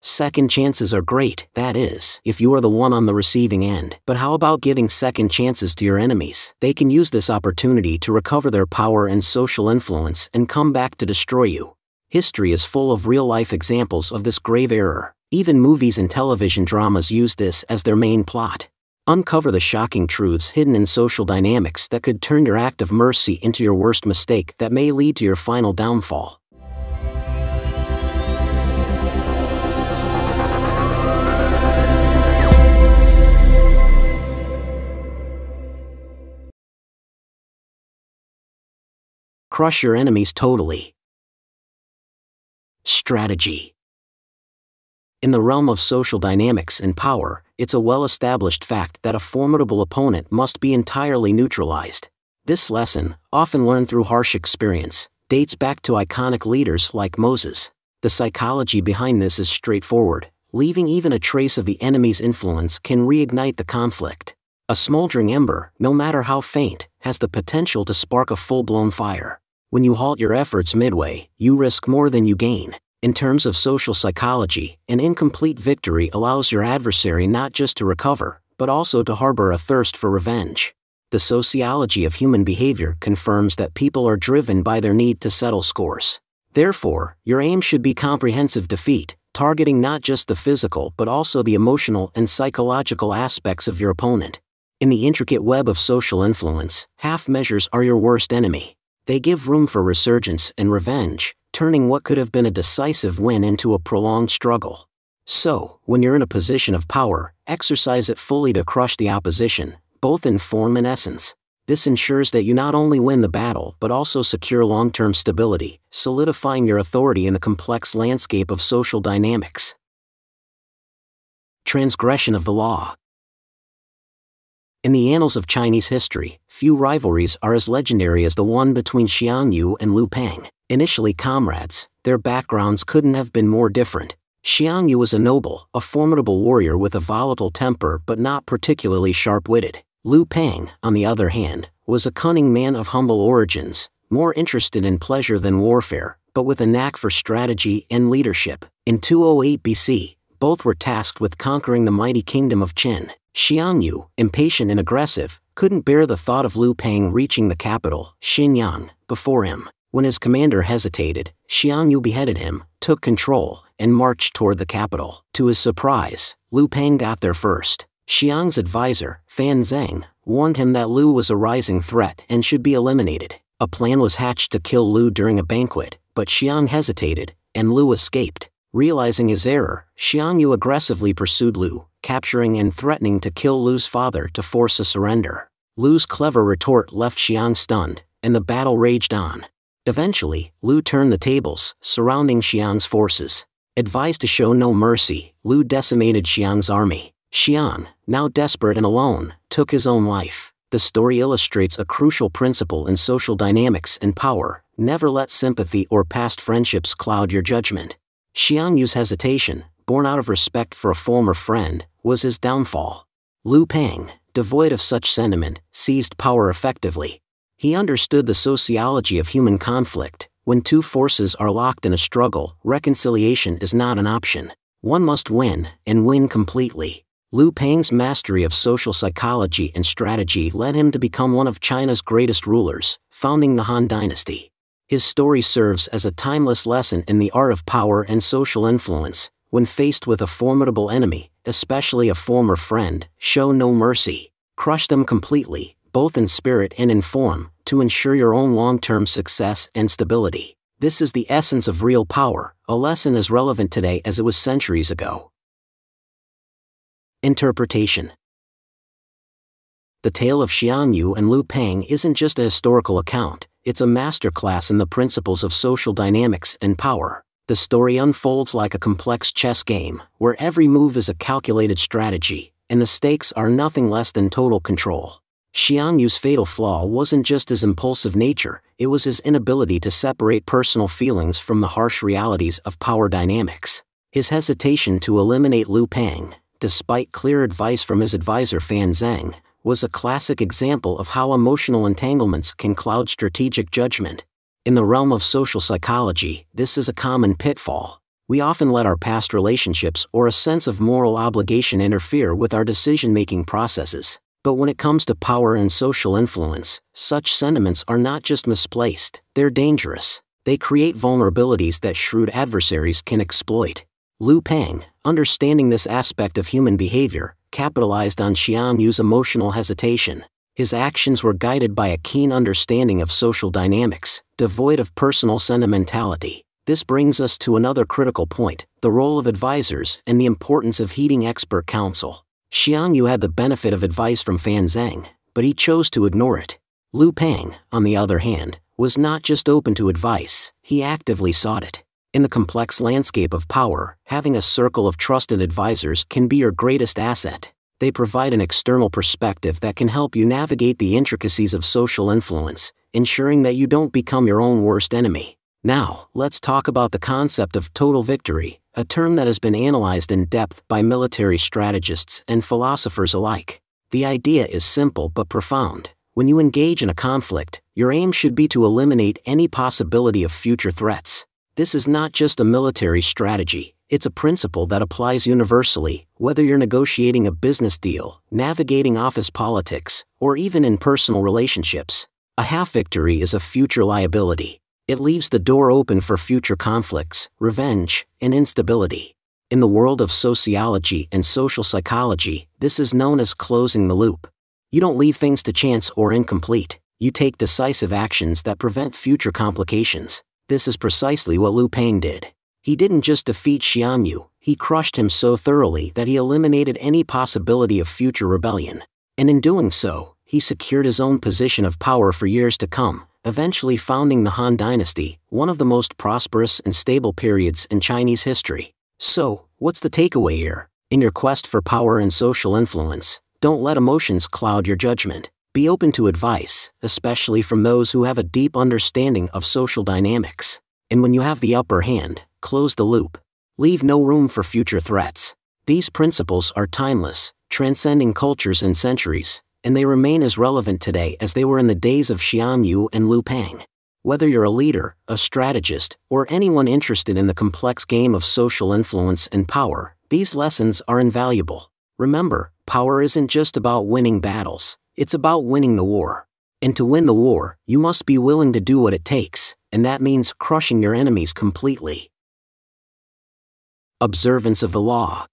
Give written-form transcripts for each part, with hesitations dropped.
Second chances are great, that is, if you are the one on the receiving end. But how about giving second chances to your enemies? They can use this opportunity to recover their power and social influence and come back to destroy you. History is full of real-life examples of this grave error. Even movies and television dramas use this as their main plot. Uncover the shocking truths hidden in social dynamics that could turn your act of mercy into your worst mistake that may lead to your final downfall. Crush your enemies totally. Strategy. In the realm of social dynamics and power, it's a well-established fact that a formidable opponent must be entirely neutralized. This lesson, often learned through harsh experience, dates back to iconic leaders like Moses. The psychology behind this is straightforward. Leaving even a trace of the enemy's influence can reignite the conflict. A smoldering ember, no matter how faint, has the potential to spark a full-blown fire. When you halt your efforts midway, you risk more than you gain. In terms of social psychology, an incomplete victory allows your adversary not just to recover, but also to harbor a thirst for revenge. The sociology of human behavior confirms that people are driven by their need to settle scores. Therefore, your aim should be comprehensive defeat, targeting not just the physical but also the emotional and psychological aspects of your opponent. In the intricate web of social influence, half measures are your worst enemy. They give room for resurgence and revenge, turning what could have been a decisive win into a prolonged struggle. So, when you're in a position of power, exercise it fully to crush the opposition, both in form and essence. This ensures that you not only win the battle but also secure long-term stability, solidifying your authority in the complex landscape of social dynamics. Transgression of the law. In the annals of Chinese history, few rivalries are as legendary as the one between Xiang Yu and Liu Pang. Initially comrades, their backgrounds couldn't have been more different. Xiang Yu was a noble, a formidable warrior with a volatile temper but not particularly sharp-witted. Liu Pang, on the other hand, was a cunning man of humble origins, more interested in pleasure than warfare, but with a knack for strategy and leadership. In 208 BC, both were tasked with conquering the mighty kingdom of Qin. Xiang Yu, impatient and aggressive, couldn't bear the thought of Liu Pang reaching the capital, Xinyang, before him. When his commander hesitated, Xiang Yu beheaded him, took control, and marched toward the capital. To his surprise, Liu Pang got there first. Xiang's advisor, Fan Zheng, warned him that Liu was a rising threat and should be eliminated. A plan was hatched to kill Liu during a banquet, but Xiang hesitated, and Liu escaped. Realizing his error, Xiang Yu aggressively pursued Liu, capturing and threatening to kill Liu's father to force a surrender. Liu's clever retort left Xiang stunned, and the battle raged on. Eventually, Liu turned the tables, surrounding Xiang's forces. Advised to show no mercy, Liu decimated Xiang's army. Xiang, now desperate and alone, took his own life. The story illustrates a crucial principle in social dynamics and power: never let sympathy or past friendships cloud your judgment. Xiang Yu's hesitation, born out of respect for a former friend, was his downfall. Liu Pang, devoid of such sentiment, seized power effectively. He understood the sociology of human conflict. When two forces are locked in a struggle, reconciliation is not an option. One must win, and win completely. Liu Pang's mastery of social psychology and strategy led him to become one of China's greatest rulers, founding the Han Dynasty. His story serves as a timeless lesson in the art of power and social influence. When faced with a formidable enemy, especially a former friend, show no mercy. Crush them completely, both in spirit and in form, to ensure your own long-term success and stability. This is the essence of real power, a lesson as relevant today as it was centuries ago. Interpretation. The tale of Xiang Yu and Liu Pang isn't just a historical account, it's a masterclass in the principles of social dynamics and power. The story unfolds like a complex chess game, where every move is a calculated strategy, and the stakes are nothing less than total control. Xiang Yu's fatal flaw wasn't just his impulsive nature, it was his inability to separate personal feelings from the harsh realities of power dynamics. His hesitation to eliminate Liu Pang, despite clear advice from his advisor Fan Zheng, was a classic example of how emotional entanglements can cloud strategic judgment. In the realm of social psychology, this is a common pitfall. We often let our past relationships or a sense of moral obligation interfere with our decision-making processes. But when it comes to power and social influence, such sentiments are not just misplaced, they're dangerous. They create vulnerabilities that shrewd adversaries can exploit. Lu Peng, understanding this aspect of human behavior, capitalized on Xiang Yu's emotional hesitation. His actions were guided by a keen understanding of social dynamics, devoid of personal sentimentality. This brings us to another critical point, the role of advisors and the importance of heeding expert counsel. Xiang Yu had the benefit of advice from Fan Zheng, but he chose to ignore it. Lu Peng, on the other hand, was not just open to advice, he actively sought it. In the complex landscape of power, having a circle of trusted advisors can be your greatest asset. They provide an external perspective that can help you navigate the intricacies of social influence, ensuring that you don't become your own worst enemy. Now, let's talk about the concept of total victory, a term that has been analyzed in depth by military strategists and philosophers alike. The idea is simple but profound. When you engage in a conflict, your aim should be to eliminate any possibility of future threats. This is not just a military strategy, it's a principle that applies universally, whether you're negotiating a business deal, navigating office politics, or even in personal relationships. A half victory is a future liability. It leaves the door open for future conflicts, revenge, and instability. In the world of sociology and social psychology, this is known as closing the loop. You don't leave things to chance or incomplete. You take decisive actions that prevent future complications. This is precisely what Lu Peng did. He didn't just defeat Xiang Yu, he crushed him so thoroughly that he eliminated any possibility of future rebellion. And in doing so, he secured his own position of power for years to come, eventually founding the Han Dynasty, one of the most prosperous and stable periods in Chinese history. So, what's the takeaway here? In your quest for power and social influence, don't let emotions cloud your judgment. Be open to advice, especially from those who have a deep understanding of social dynamics. And when you have the upper hand, close the loop. Leave no room for future threats. These principles are timeless, transcending cultures and centuries, and they remain as relevant today as they were in the days of Xiang Yu and Lu Peng. Whether you're a leader, a strategist, or anyone interested in the complex game of social influence and power, these lessons are invaluable. Remember, power isn't just about winning battles, it's about winning the war. And to win the war, you must be willing to do what it takes, and that means crushing your enemies completely. Observance of the law.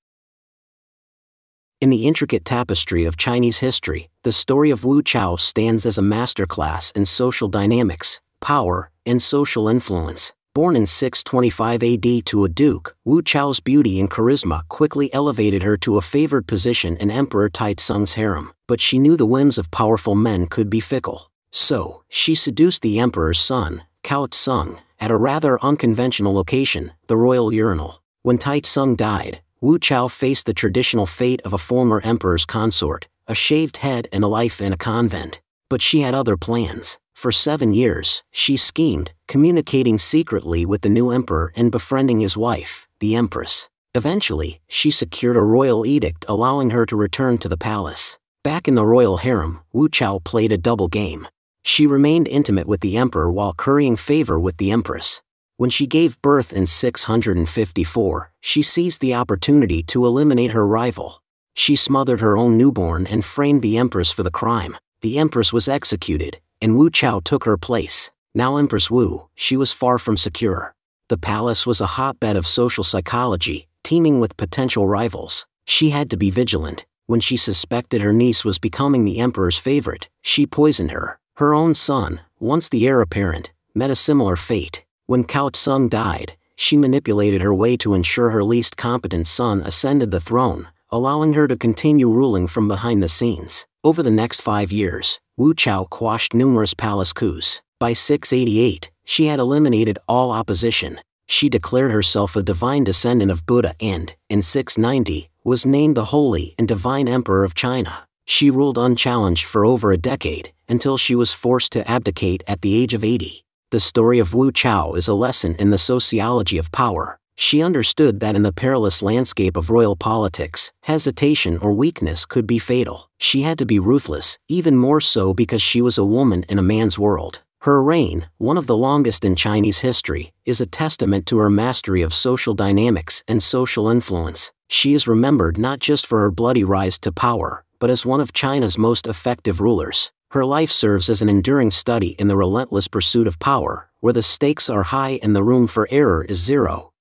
In the intricate tapestry of Chinese history, the story of Wu Chao stands as a masterclass in social dynamics, power, and social influence. Born in 625 AD to a duke, Wu Chao's beauty and charisma quickly elevated her to a favored position in Emperor Taizong's harem, but she knew the whims of powerful men could be fickle. So, she seduced the emperor's son, Taizong, at a rather unconventional location, the royal urinal. When Taizong died, Wu Chao faced the traditional fate of a former emperor's consort, a shaved head and a life in a convent. But she had other plans. For 7 years, she schemed, communicating secretly with the new emperor and befriending his wife, the Empress. Eventually, she secured a royal edict allowing her to return to the palace. Back in the royal harem, Wu Chao played a double game. She remained intimate with the emperor while currying favor with the Empress. When she gave birth in 654, she seized the opportunity to eliminate her rival. She smothered her own newborn and framed the Empress for the crime. The Empress was executed, and Wu Chao took her place. Now Empress Wu, she was far from secure. The palace was a hotbed of social psychology, teeming with potential rivals. She had to be vigilant. When she suspected her niece was becoming the emperor's favorite, she poisoned her. Her own son, once the heir apparent, met a similar fate. When Taizong died, she manipulated her way to ensure her least competent son ascended the throne, allowing her to continue ruling from behind the scenes. Over the next 5 years, Wu Chao quashed numerous palace coups. By 688, she had eliminated all opposition. She declared herself a divine descendant of Buddha and, in 690, was named the Holy and Divine Emperor of China. She ruled unchallenged for over a decade, until she was forced to abdicate at the age of 80. The story of Wu Chao is a lesson in the sociology of power. She understood that in the perilous landscape of royal politics, hesitation or weakness could be fatal. She had to be ruthless, even more so because she was a woman in a man's world. Her reign, one of the longest in Chinese history, is a testament to her mastery of social dynamics and social influence. She is remembered not just for her bloody rise to power, but as one of China's most effective rulers. Her life serves as an enduring study in the relentless pursuit of power, where the stakes are high and the room for error is zero.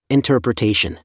Interpretation.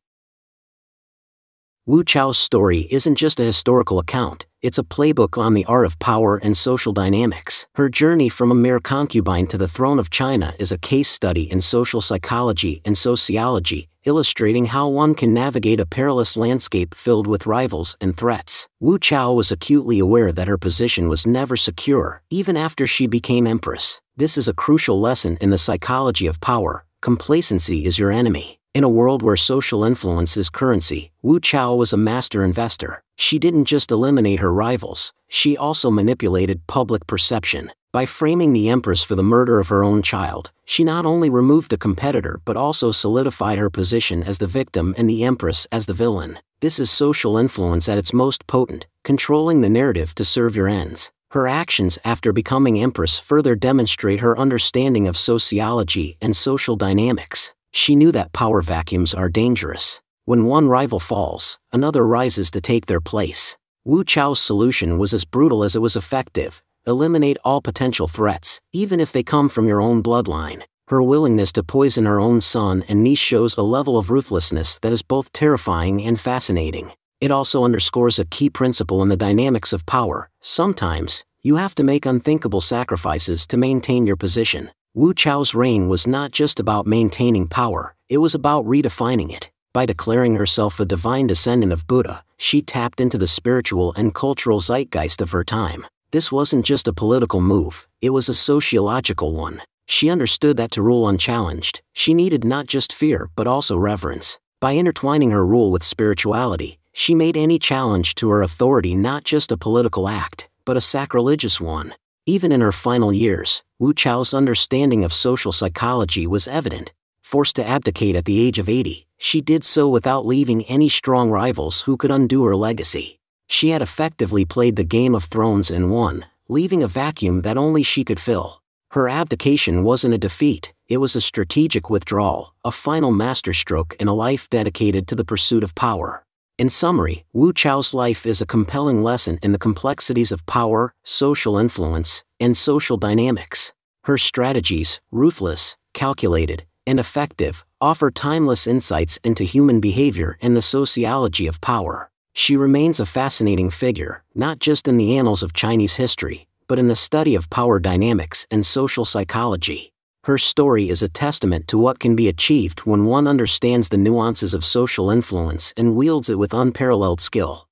Wu Chao's story isn't just a historical account, it's a playbook on the art of power and social dynamics. Her journey from a mere concubine to the throne of China is a case study in social psychology and sociology, illustrating how one can navigate a perilous landscape filled with rivals and threats. Wu Chao was acutely aware that her position was never secure, even after she became empress. This is a crucial lesson in the psychology of power. Complacency is your enemy. In a world where social influence is currency, Wu Chao was a master investor. She didn't just eliminate her rivals, she also manipulated public perception. By framing the empress for the murder of her own child, she not only removed a competitor but also solidified her position as the victim and the empress as the villain. This is social influence at its most potent, controlling the narrative to serve your ends. Her actions after becoming empress further demonstrate her understanding of sociology and social dynamics. She knew that power vacuums are dangerous. When one rival falls, another rises to take their place. Wu Chao's solution was as brutal as it was effective. Eliminate all potential threats, even if they come from your own bloodline. Her willingness to poison her own son and niece shows a level of ruthlessness that is both terrifying and fascinating. It also underscores a key principle in the dynamics of power. Sometimes, you have to make unthinkable sacrifices to maintain your position. Wu Chao's reign was not just about maintaining power, it was about redefining it. By declaring herself a divine descendant of Buddha, she tapped into the spiritual and cultural zeitgeist of her time. This wasn't just a political move, it was a sociological one. She understood that to rule unchallenged, she needed not just fear but also reverence. By intertwining her rule with spirituality, she made any challenge to her authority not just a political act, but a sacrilegious one. Even in her final years, Wu Chao's understanding of social psychology was evident. Forced to abdicate at the age of 80, she did so without leaving any strong rivals who could undo her legacy. She had effectively played the Game of Thrones and won, leaving a vacuum that only she could fill. Her abdication wasn't a defeat, it was a strategic withdrawal, a final masterstroke in a life dedicated to the pursuit of power. In summary, Wu Chao's life is a compelling lesson in the complexities of power, social influence, and social dynamics. Her strategies, ruthless, calculated, and effective, offer timeless insights into human behavior and the sociology of power. She remains a fascinating figure, not just in the annals of Chinese history, but in the study of power dynamics and social psychology. Her story is a testament to what can be achieved when one understands the nuances of social influence and wields it with unparalleled skill.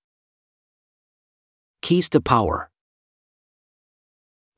Keys to power.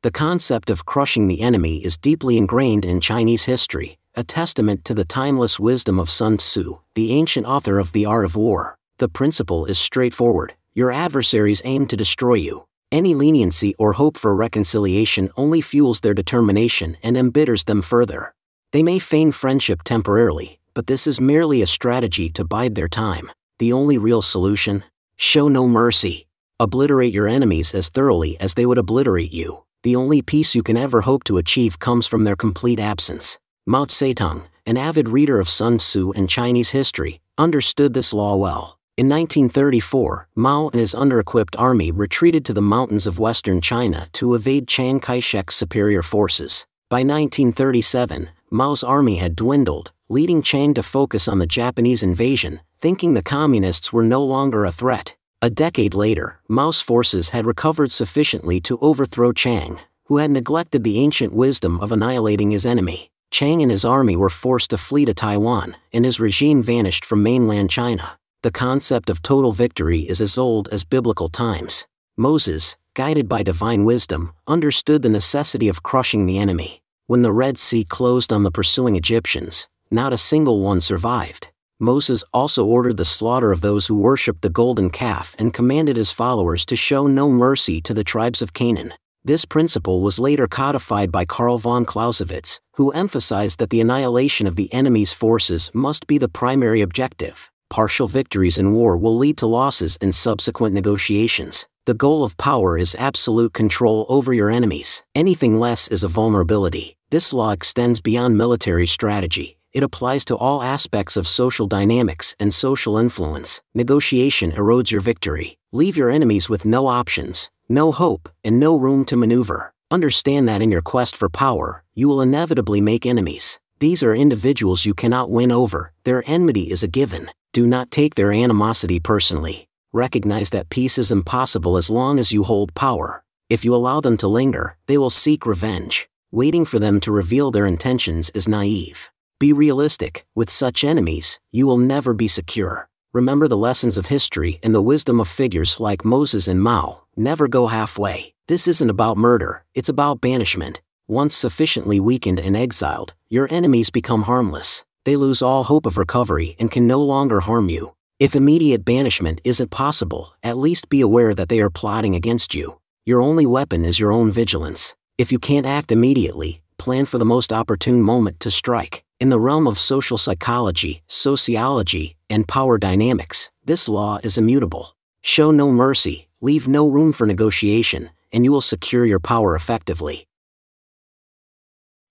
The concept of crushing the enemy is deeply ingrained in Chinese history, a testament to the timeless wisdom of Sun Tzu, the ancient author of The Art of War. The principle is straightforward: your adversaries aim to destroy you. Any leniency or hope for reconciliation only fuels their determination and embitters them further. They may feign friendship temporarily, but this is merely a strategy to bide their time. The only real solution? Show no mercy. Obliterate your enemies as thoroughly as they would obliterate you. The only peace you can ever hope to achieve comes from their complete absence. Mao Zedong, an avid reader of Sun Tzu and Chinese history, understood this law well. In 1934, Mao and his under-equipped army retreated to the mountains of western China to evade Chiang Kai-shek's superior forces. By 1937, Mao's army had dwindled, leading Chiang to focus on the Japanese invasion, thinking the communists were no longer a threat. A decade later, Mao's forces had recovered sufficiently to overthrow Chiang, who had neglected the ancient wisdom of annihilating his enemy. Chiang and his army were forced to flee to Taiwan, and his regime vanished from mainland China. The concept of total victory is as old as biblical times. Moses, guided by divine wisdom, understood the necessity of crushing the enemy. When the Red Sea closed on the pursuing Egyptians, not a single one survived. Moses also ordered the slaughter of those who worshipped the golden calf and commanded his followers to show no mercy to the tribes of Canaan. This principle was later codified by Karl von Clausewitz, who emphasized that the annihilation of the enemy's forces must be the primary objective. Partial victories in war will lead to losses in subsequent negotiations. The goal of power is absolute control over your enemies. Anything less is a vulnerability. This law extends beyond military strategy. It applies to all aspects of social dynamics and social influence. Negotiation erodes your victory. Leave your enemies with no options, no hope, and no room to maneuver. Understand that in your quest for power, you will inevitably make enemies. These are individuals you cannot win over. Their enmity is a given. Do not take their animosity personally. Recognize that peace is impossible as long as you hold power. If you allow them to linger, they will seek revenge. Waiting for them to reveal their intentions is naive. Be realistic. With such enemies, you will never be secure. Remember the lessons of history and the wisdom of figures like Moses and Mao. Never go halfway. This isn't about murder, it's about banishment. Once sufficiently weakened and exiled, your enemies become harmless. They lose all hope of recovery and can no longer harm you. If immediate banishment isn't possible, at least be aware that they are plotting against you. Your only weapon is your own vigilance. If you can't act immediately, plan for the most opportune moment to strike. In the realm of social psychology, sociology, and power dynamics, this law is immutable. Show no mercy, leave no room for negotiation, and you will secure your power effectively.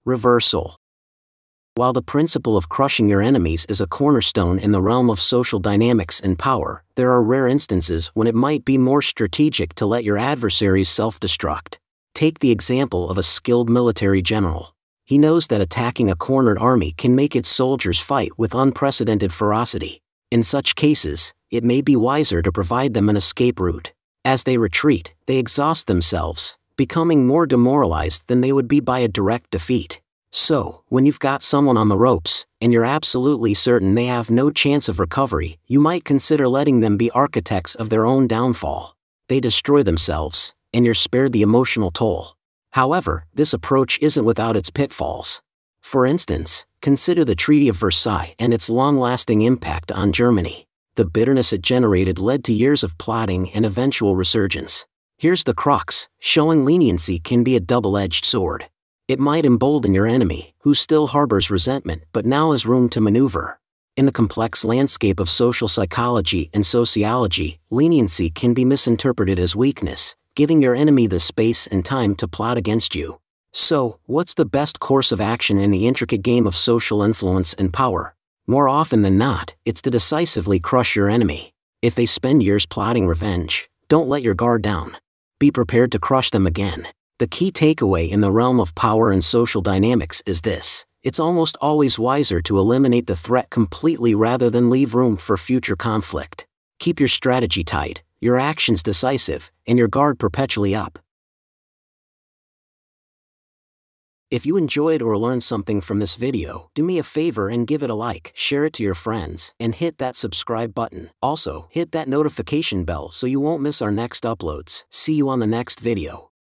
Reversal. While the principle of crushing your enemies is a cornerstone in the realm of social dynamics and power, there are rare instances when it might be more strategic to let your adversaries self-destruct. Take the example of a skilled military general. He knows that attacking a cornered army can make its soldiers fight with unprecedented ferocity. In such cases, it may be wiser to provide them an escape route. As they retreat, they exhaust themselves, becoming more demoralized than they would be by a direct defeat. So, when you've got someone on the ropes, and you're absolutely certain they have no chance of recovery, you might consider letting them be architects of their own downfall. They destroy themselves, and you're spared the emotional toll. However, this approach isn't without its pitfalls. For instance, consider the Treaty of Versailles and its long-lasting impact on Germany. The bitterness it generated led to years of plotting and eventual resurgence. Here's the crux: showing leniency can be a double-edged sword. It might embolden your enemy, who still harbors resentment but now has room to maneuver. In the complex landscape of social psychology and sociology, leniency can be misinterpreted as weakness, giving your enemy the space and time to plot against you. So, what's the best course of action in the intricate game of social influence and power? More often than not, it's to decisively crush your enemy. If they spend years plotting revenge, don't let your guard down. Be prepared to crush them again. The key takeaway in the realm of power and social dynamics is this: it's almost always wiser to eliminate the threat completely rather than leave room for future conflict. Keep your strategy tight, your actions decisive, and your guard perpetually up. If you enjoyed or learned something from this video, do me a favor and give it a like, share it to your friends, and hit that subscribe button. Also, hit that notification bell so you won't miss our next uploads. See you on the next video.